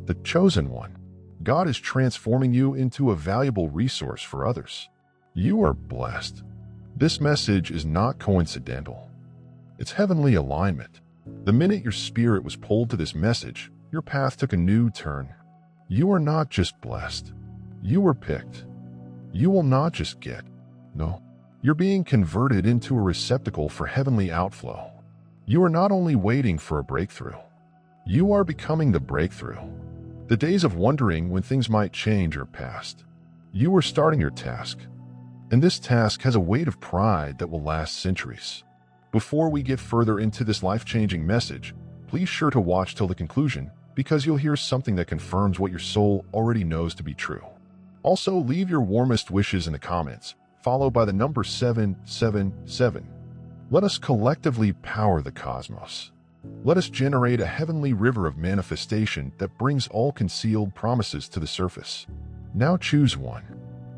the chosen one. God is transforming you into a valuable resource for others. You are blessed. This message is not coincidental. It's heavenly alignment. The minute your spirit was pulled to this message, your path took a new turn. You are not just blessed. You were picked. You will not just get. No. You're being converted into a receptacle for heavenly outflow. You are not only waiting for a breakthrough. You are becoming the breakthrough. The days of wondering when things might change are past. You are starting your task. And this task has a weight of pride that will last centuries. Before we get further into this life-changing message, please sure to watch till the conclusion, because you'll hear something that confirms what your soul already knows to be true. Also, leave your warmest wishes in the comments, followed by the number 777. Let us collectively power the cosmos. Let us generate a heavenly river of manifestation that brings all concealed promises to the surface. Now choose one.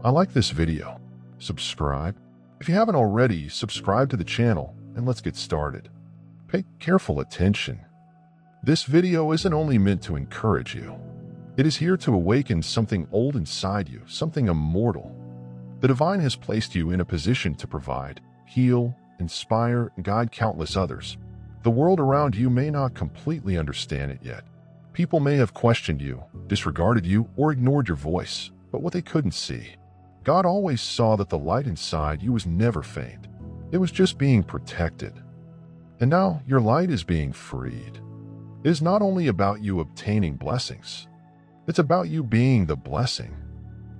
I like this video. Subscribe. If you haven't already, subscribe to the channel, and let's get started. Pay careful attention. This video isn't only meant to encourage you. It is here to awaken something old inside you, something immortal. The divine has placed you in a position to provide, heal, inspire, and guide countless others. The world around you may not completely understand it yet. People may have questioned you, disregarded you, or ignored your voice, but what they couldn't see. God always saw that the light inside you was never faint. It was just being protected. And now your light is being freed. It is not only about you obtaining blessings. It's about you being the blessing.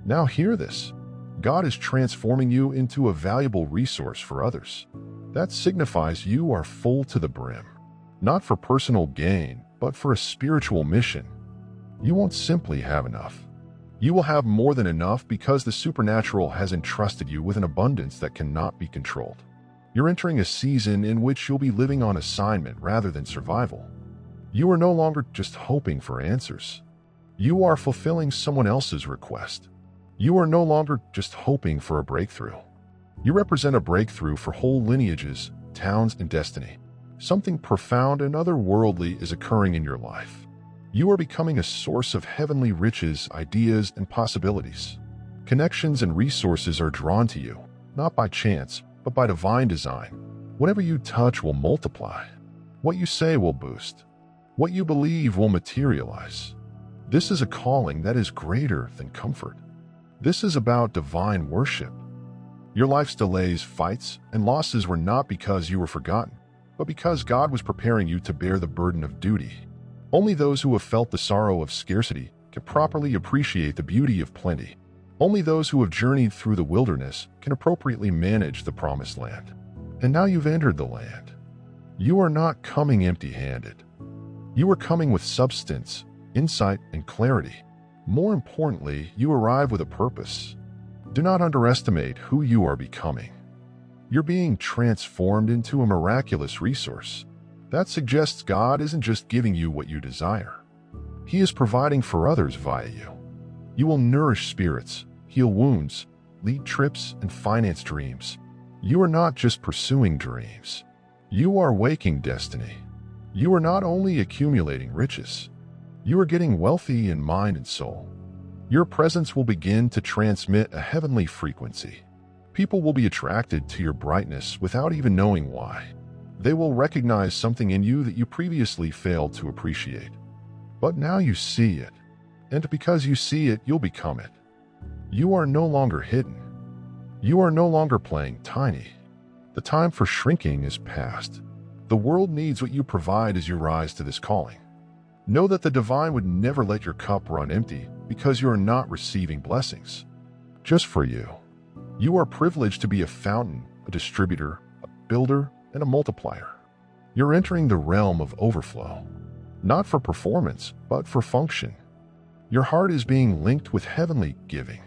Now hear this. God is transforming you into a valuable resource for others. That signifies you are full to the brim, not for personal gain, but for a spiritual mission. You won't simply have enough. You will have more than enough because the supernatural has entrusted you with an abundance that cannot be controlled. You're entering a season in which you'll be living on assignment rather than survival. You are no longer just hoping for answers. You are fulfilling someone else's request. You are no longer just hoping for a breakthrough. You represent a breakthrough for whole lineages, towns, and destiny. Something profound and otherworldly is occurring in your life. You are becoming a source of heavenly riches, ideas, and possibilities. Connections and resources are drawn to you, not by chance, but by divine design. Whatever you touch will multiply. What you say will boost. What you believe will materialize. This is a calling that is greater than comfort. This is about divine worship. Your life's delays, fights, and losses were not because you were forgotten, but because God was preparing you to bear the burden of duty. Only those who have felt the sorrow of scarcity can properly appreciate the beauty of plenty. Only those who have journeyed through the wilderness can appropriately manage the promised land. And now you've entered the land. You are not coming empty-handed. You are coming with substance, insight, and clarity. More importantly, you arrive with a purpose. Do not underestimate who you are becoming. You're being transformed into a miraculous resource. That suggests God isn't just giving you what you desire. He is providing for others via you. You will nourish spirits, heal wounds, lead trips, and finance dreams. You are not just pursuing dreams. You are waking destiny. You are not only accumulating riches. You are getting wealthy in mind and soul. Your presence will begin to transmit a heavenly frequency. People will be attracted to your brightness without even knowing why. They will recognize something in you that you previously failed to appreciate. But now you see it. And because you see it, you'll become it. You are no longer hidden. You are no longer playing tiny. The time for shrinking is past. The world needs what you provide as you rise to this calling. Know that the divine would never let your cup run empty because you are not receiving blessings just for you. You are privileged to be a fountain, a distributor, a builder, and a multiplier. You're entering the realm of overflow, not for performance, but for function. Your heart is being linked with heavenly giving.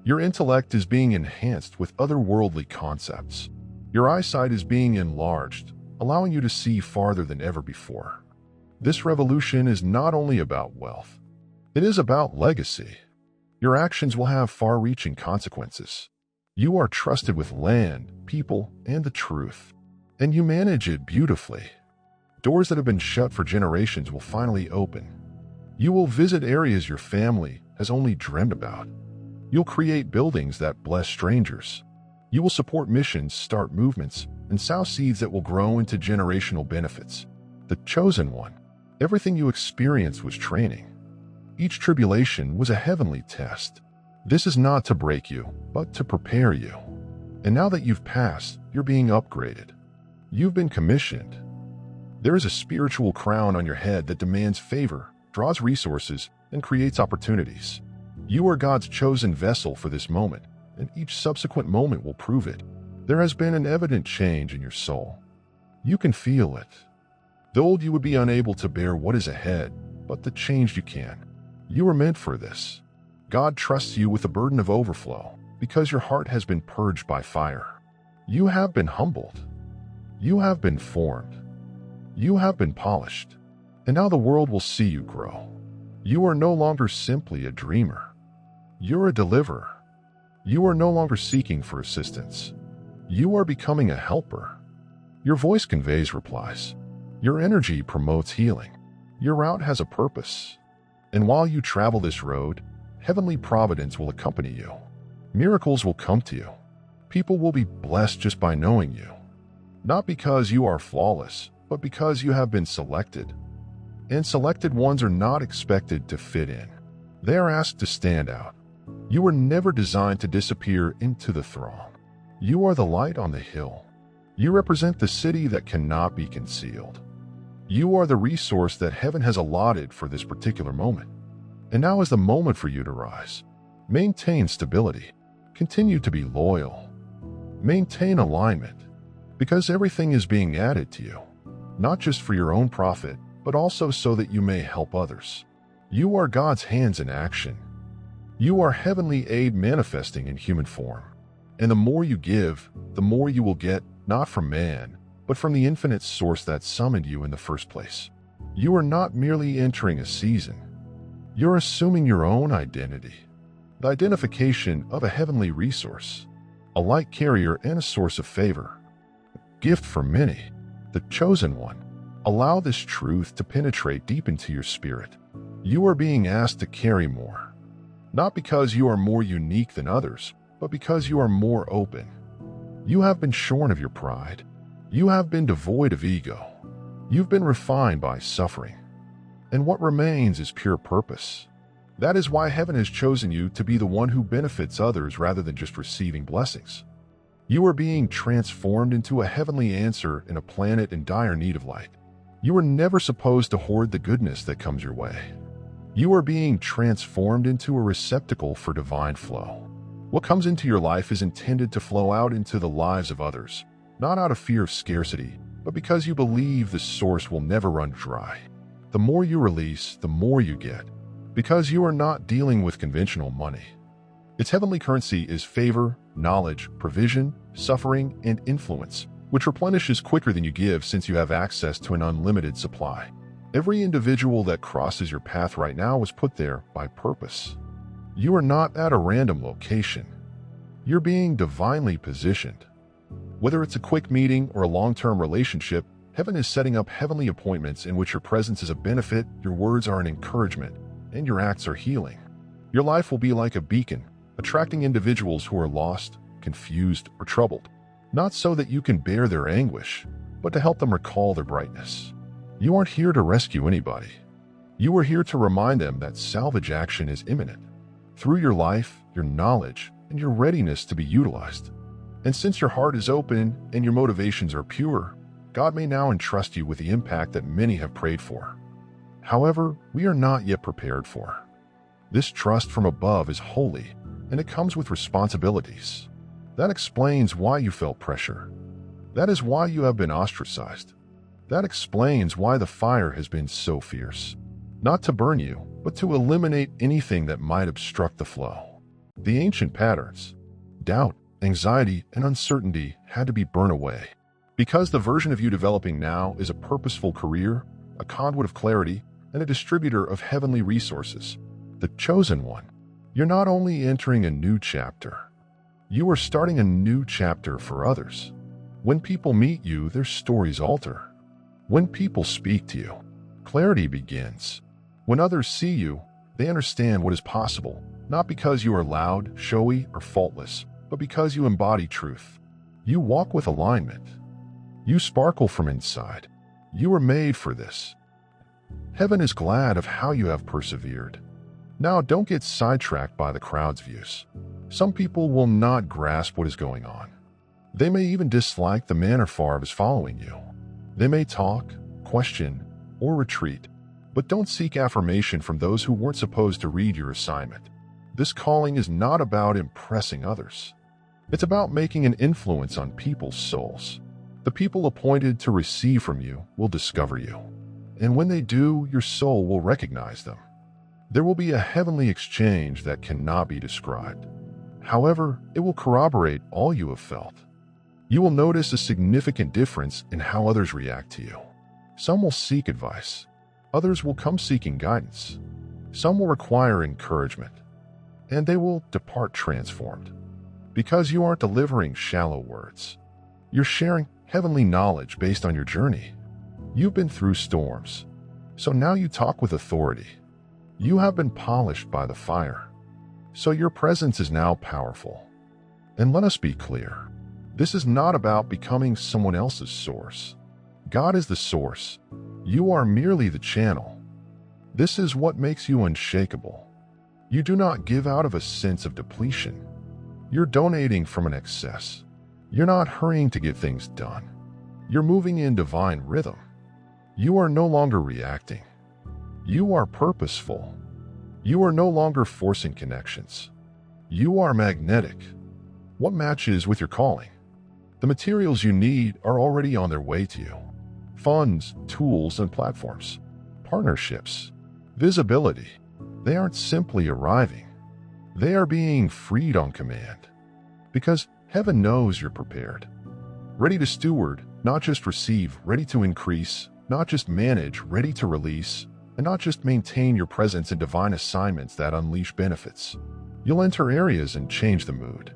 Your intellect is being enhanced with otherworldly concepts. Your eyesight is being enlarged, allowing you to see farther than ever before. This revolution is not only about wealth. It is about legacy. Your actions will have far-reaching consequences. You are trusted with land, people, and the truth. And you manage it beautifully. Doors that have been shut for generations will finally open. You will visit areas your family has only dreamed about. You'll create buildings that bless strangers. You will support missions, start movements, and sow seeds that will grow into generational benefits. The chosen one. Everything you experienced was training. Each tribulation was a heavenly test. This is not to break you, but to prepare you. And now that you've passed, you're being upgraded. You've been commissioned. There is a spiritual crown on your head that demands favor, draws resources, and creates opportunities. You are God's chosen vessel for this moment, and each subsequent moment will prove it. There has been an evident change in your soul. You can feel it. The old you would be unable to bear what is ahead, but the changed you can. You are meant for this. God trusts you with the burden of overflow because your heart has been purged by fire. You have been humbled. You have been formed. You have been polished. And now the world will see you grow. You are no longer simply a dreamer. You're a deliverer. You are no longer seeking for assistance. You are becoming a helper. Your voice conveys replies. Your energy promotes healing. Your route has a purpose. And while you travel this road, heavenly providence will accompany you. Miracles will come to you. People will be blessed just by knowing you. Not because you are flawless, but because you have been selected. And selected ones are not expected to fit in. They are asked to stand out. You were never designed to disappear into the throng. You are the light on the hill. You represent the city that cannot be concealed. You are the resource that heaven has allotted for this particular moment. And now is the moment for you to rise. Maintain stability. Continue to be loyal. Maintain alignment. Because everything is being added to you. Not just for your own profit, but also so that you may help others. You are God's hands in action. You are heavenly aid manifesting in human form. And the more you give, the more you will get, not from man, but from the infinite source that summoned you in the first place. You are not merely entering a season. You're assuming your own identity. The identification of a heavenly resource, a light carrier and a source of favor. A gift for many, the chosen one. Allow this truth to penetrate deep into your spirit. You are being asked to carry more. Not because you are more unique than others, but because you are more open. You have been shorn of your pride. You have been devoid of ego. You've been refined by suffering. And what remains is pure purpose. That is why heaven has chosen you to be the one who benefits others rather than just receiving blessings. You are being transformed into a heavenly answer in a planet in dire need of light. You were never supposed to hoard the goodness that comes your way. You are being transformed into a receptacle for divine flow. What comes into your life is intended to flow out into the lives of others, not out of fear of scarcity, but because you believe the source will never run dry. The more you release, the more you get, because you are not dealing with conventional money. Its heavenly currency is favor, knowledge, provision, suffering, and influence, which replenishes quicker than you give since you have access to an unlimited supply. Every individual that crosses your path right now was put there by purpose. You are not at a random location. You're being divinely positioned. Whether it's a quick meeting or a long-term relationship, heaven is setting up heavenly appointments in which your presence is a benefit, your words are an encouragement, and your acts are healing. Your life will be like a beacon, attracting individuals who are lost, confused, or troubled. Not so that you can bear their anguish, but to help them recall their brightness. You aren't here to rescue anybody. You are here to remind them that salvage action is imminent. Through your life, your knowledge, and your readiness to be utilized. And since your heart is open and your motivations are pure, God may now entrust you with the impact that many have prayed for. However, we are not yet prepared for. This trust from above is holy, and it comes with responsibilities. That explains why you felt pressure. That is why you have been ostracized. That explains why the fire has been so fierce. Not to burn you, but to eliminate anything that might obstruct the flow. The ancient patterns, doubt, anxiety, and uncertainty had to be burned away. Because the version of you developing now is a purposeful career, a conduit of clarity, and a distributor of heavenly resources. The chosen one. You're not only entering a new chapter, you are starting a new chapter for others. When people meet you, their stories alter. When people speak to you, clarity begins. When others see you, they understand what is possible, not because you are loud, showy, or faultless, but because you embody truth. You walk with alignment. You sparkle from inside. You were made for this. Heaven is glad of how you have persevered. Now, don't get sidetracked by the crowd's views. Some people will not grasp what is going on. They may even dislike the manner Favre is following you. They may talk, question, or retreat. But don't seek affirmation from those who weren't supposed to read your assignment. This calling is not about impressing others. It's about making an influence on people's souls. The people appointed to receive from you will discover you. And when they do, your soul will recognize them. There will be a heavenly exchange that cannot be described. However, it will corroborate all you have felt. You will notice a significant difference in how others react to you. Some will seek advice. Others will come seeking guidance. Some will require encouragement. And they will depart transformed. Because you aren't delivering shallow words. You're sharing heavenly knowledge based on your journey. You've been through storms. So now you talk with authority. You have been polished by the fire. So your presence is now powerful. And let us be clear. This is not about becoming someone else's source. God is the source. You are merely the channel. This is what makes you unshakable. You do not give out of a sense of depletion. You're donating from an excess. You're not hurrying to get things done. You're moving in divine rhythm. You are no longer reacting. You are purposeful. You are no longer forcing connections. You are magnetic. What matches with your calling? The materials you need are already on their way to you. Funds, tools, and platforms. Partnerships. Visibility. They aren't simply arriving. They are being freed on command. Because heaven knows you're prepared. Ready to steward, not just receive, ready to increase, not just manage, ready to release, and not just maintain your presence in divine assignments that unleash benefits. You'll enter areas and change the mood.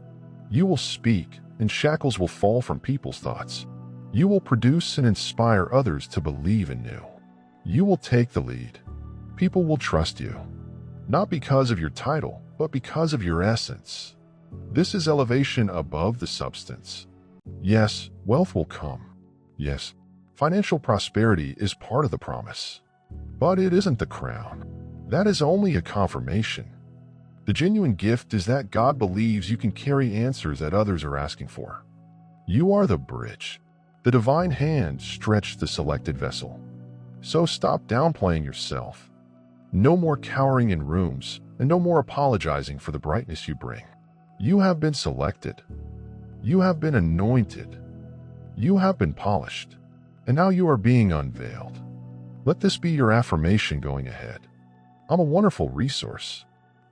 You will speak, and shackles will fall from people's thoughts. You will produce and inspire others to believe in you. You will take the lead. People will trust you. Not because of your title, but because of your essence. This is elevation above the substance. Yes, wealth will come. Yes, financial prosperity is part of the promise. But it isn't the crown. That is only a confirmation. The genuine gift is that God believes you can carry answers that others are asking for. You are the bridge. The divine hand stretched the selected vessel. So stop downplaying yourself. No more cowering in rooms, and no more apologizing for the brightness you bring. You have been selected. You have been anointed. You have been polished. And now you are being unveiled. Let this be your affirmation going ahead. I'm a wonderful resource.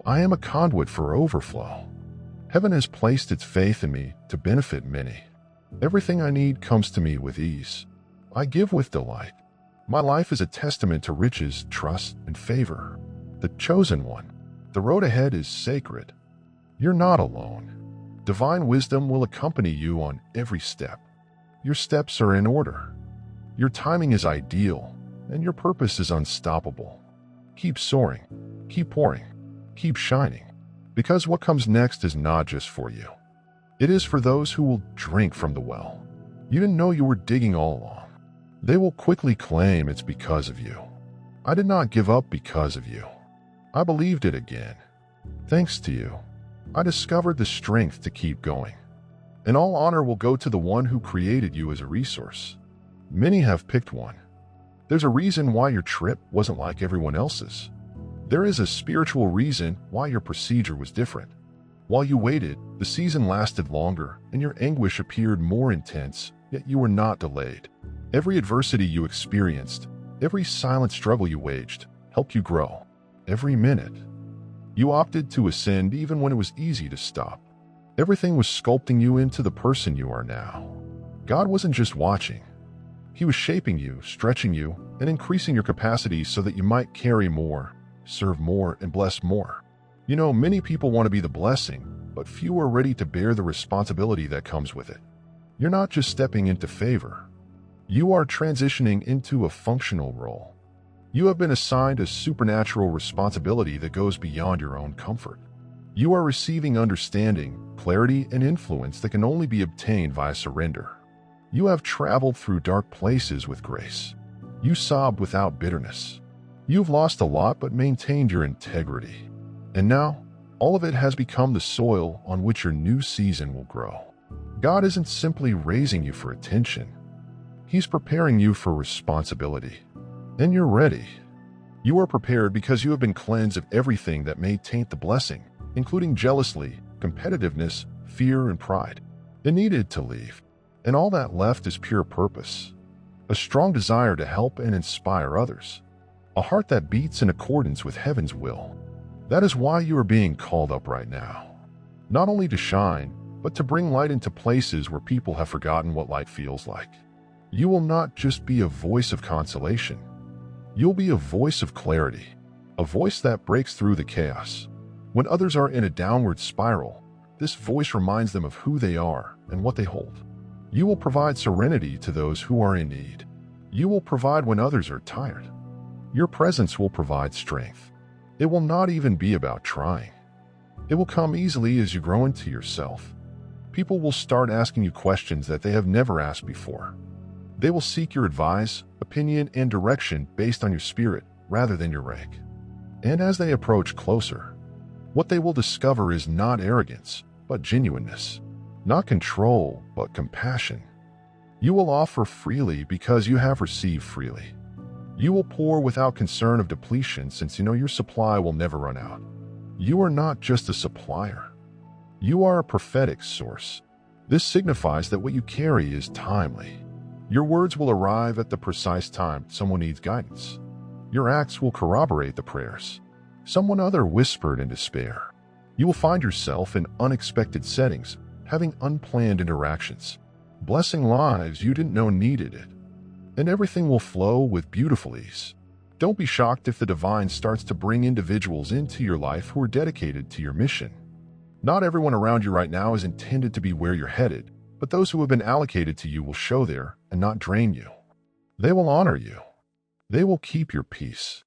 I am a conduit for overflow. Heaven has placed its faith in me to benefit many. Everything I need comes to me with ease. I give with delight. My life is a testament to riches, trust, and favor. The chosen one. The road ahead is sacred. You're not alone. Divine wisdom will accompany you on every step. Your steps are in order. Your timing is ideal, and your purpose is unstoppable. Keep soaring. Keep pouring. Keep shining. Because what comes next is not just for you. It is for those who will drink from the well. You didn't know you were digging all along. They will quickly claim it's because of you. I did not give up because of you. I believed it again. Thanks to you, I discovered the strength to keep going. And all honor will go to the one who created you as a resource. Many have picked one. There's a reason why your trip wasn't like everyone else's. There is a spiritual reason why your procedure was different. While you waited, the season lasted longer, and your anguish appeared more intense, yet you were not delayed. Every adversity you experienced, every silent struggle you waged, helped you grow. Every minute. You opted to ascend even when it was easy to stop. Everything was sculpting you into the person you are now. God wasn't just watching. He was shaping you, stretching you, and increasing your capacity so that you might carry more, serve more, and bless more. You know, many people want to be the blessing, but few are ready to bear the responsibility that comes with it. You're not just stepping into favor. You are transitioning into a functional role. You have been assigned a supernatural responsibility that goes beyond your own comfort. You are receiving understanding, clarity, and influence that can only be obtained via surrender. You have traveled through dark places with grace. You sobbed without bitterness. You've lost a lot but maintained your integrity. And now, all of it has become the soil on which your new season will grow. God isn't simply raising you for attention. He's preparing you for responsibility. And you're ready. You are prepared because you have been cleansed of everything that may taint the blessing, including jealousy, competitiveness, fear, and pride. It needed to leave. And all that left is pure purpose. A strong desire to help and inspire others. A heart that beats in accordance with heaven's will. That is why you are being called up right now. Not only to shine, but to bring light into places where people have forgotten what light feels like. You will not just be a voice of consolation. You'll be a voice of clarity. A voice that breaks through the chaos. When others are in a downward spiral, this voice reminds them of who they are and what they hold. You will provide serenity to those who are in need. You will provide when others are tired. Your presence will provide strength. It will not even be about trying. It will come easily as you grow into yourself. People will start asking you questions that they have never asked before. They will seek your advice, opinion, and direction based on your spirit rather than your rank. And as they approach closer, what they will discover is not arrogance, but genuineness. Not control, but compassion. You will offer freely because you have received freely. You will pour without concern of depletion since you know your supply will never run out. You are not just a supplier. You are a prophetic source. This signifies that what you carry is timely. Your words will arrive at the precise time someone needs guidance. Your acts will corroborate the prayers someone other whispered in despair. You will find yourself in unexpected settings, having unplanned interactions, blessing lives you didn't know needed it. And everything will flow with beautiful ease. Don't be shocked if the divine starts to bring individuals into your life who are dedicated to your mission. Not everyone around you right now is intended to be where you're headed, but those who have been allocated to you will show there and not drain you. They will honor you. They will keep your peace.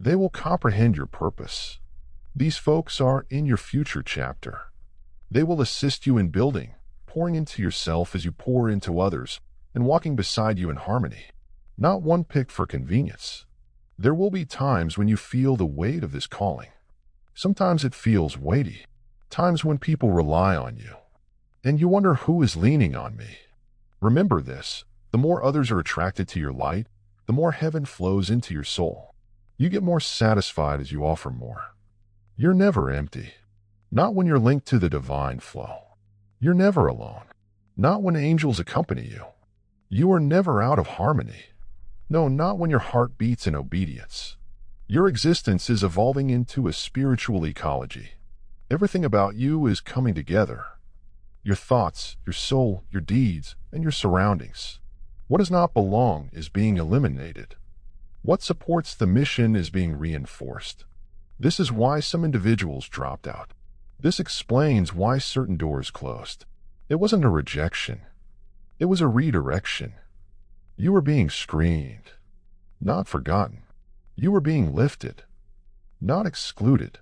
They will comprehend your purpose. These folks are in your future chapter. They will assist you in building, pouring into yourself as you pour into others, and walking beside you in harmony. Not one picked for convenience. There will be times when you feel the weight of this calling. Sometimes it feels weighty. Times when people rely on you. And you wonder who is leaning on me. Remember this, the more others are attracted to your light, the more heaven flows into your soul. You get more satisfied as you offer more. You're never empty. Not when you're linked to the divine flow. You're never alone. Not when angels accompany you. You are never out of harmony. No, not when your heart beats in obedience. Your existence is evolving into a spiritual ecology. Everything about you is coming together. Your thoughts, your soul, your deeds, and your surroundings. What does not belong is being eliminated. What supports the mission is being reinforced. This is why some individuals dropped out. This explains why certain doors closed. It wasn't a rejection. It was a redirection. You were being screened, not forgotten. You were being lifted, not excluded.